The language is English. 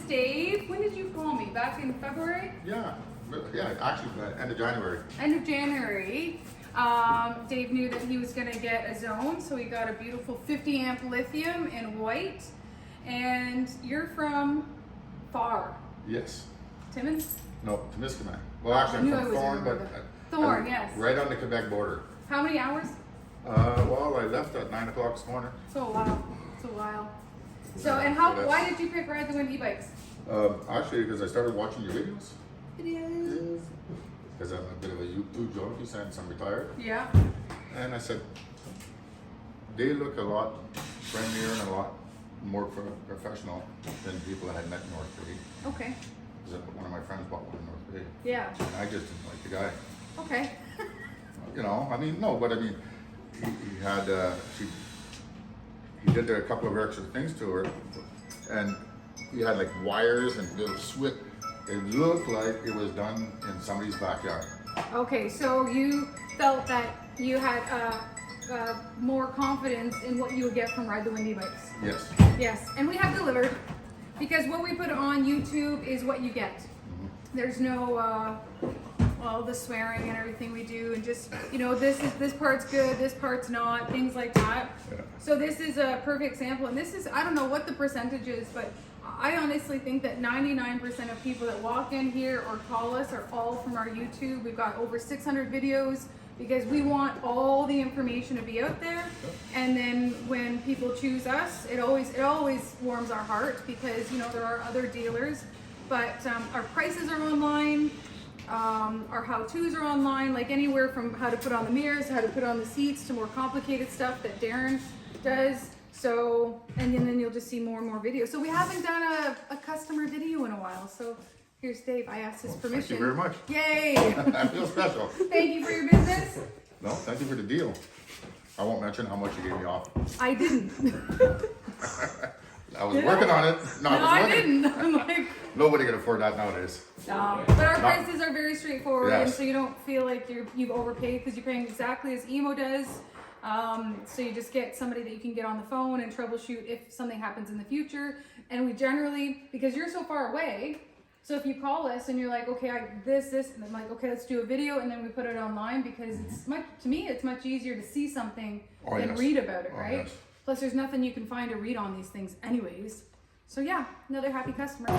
Dave. When did you call me? Back in February? Yeah, actually, end of January. End of January. Dave knew that he was going to get a zone, so he got a beautiful 50 amp lithium in white. And you're from far. Yes. Timmins? No, Temiskaming. Well, actually, I'm from Thorn, but Thorn, yes. Right on the Quebec border. How many hours? Well, I left at 9 o'clock this morning. So a while. It's a while. So, and why did you pick Ride the Wind e-bikes? Actually, because I started watching your videos. Videos. Because I'm a bit of a YouTube junkie since I'm retired. Yeah. And I said, they look a lot friendlier and a lot more professional than people I had met in North Bay. Okay. Because one of my friends bought one in North Bay. Yeah. And I just didn't like the guy. Okay. You know, I mean, no, but I mean, he had, he did a couple of extra things to her, and he had like wires and little switch. It looked like it was done in somebody's backyard. Okay, so you felt that you had more confidence in what you would get from Ride the Wind e-bikes. Yes. Yes, and we have delivered, because what we put on YouTube is what you get. There's no, well, the swearing and everything we do, and just, you know, this part's good, this part's not, things like that. Yeah. So this is a perfect example, and this is, I don't know what the percentage is, but I honestly think that 99% of people that walk in here or call us are all from our YouTube. We've got over 600 videos, because we want all the information to be out there. And then when people choose us, it always warms our heart, because, you know, there are other dealers, but our prices are online. Our how-tos are online, like anywhere from how to put on the mirrors, how to put on the seats, to more complicated stuff that Darren does. So, and then you'll just see more and more videos. So we haven't done a customer video in a while. So here's Dave. I asked his permission. Thank you very much. Yay! I feel special. Thank you for your business. No, thank you for the deal. I won't mention how much you gave me off. I didn't. I was working on it. No, I didn't. I'm like, nobody can afford that nowadays. no. But our prices are very straightforward, Yes. and so you don't feel like you've overpaid, because you're paying exactly as EMMO does. So you just get somebody that you can get on the phone and troubleshoot if something happens in the future. And we generally, because you're so far away, so if you call us and you're like, okay, this, and I'm like, okay, let's do a video, and then we put it online, because to me, it's much easier to see something than read about it, right? Yes. Plus, there's nothing you can find to read on these things anyways. So yeah, another happy customer.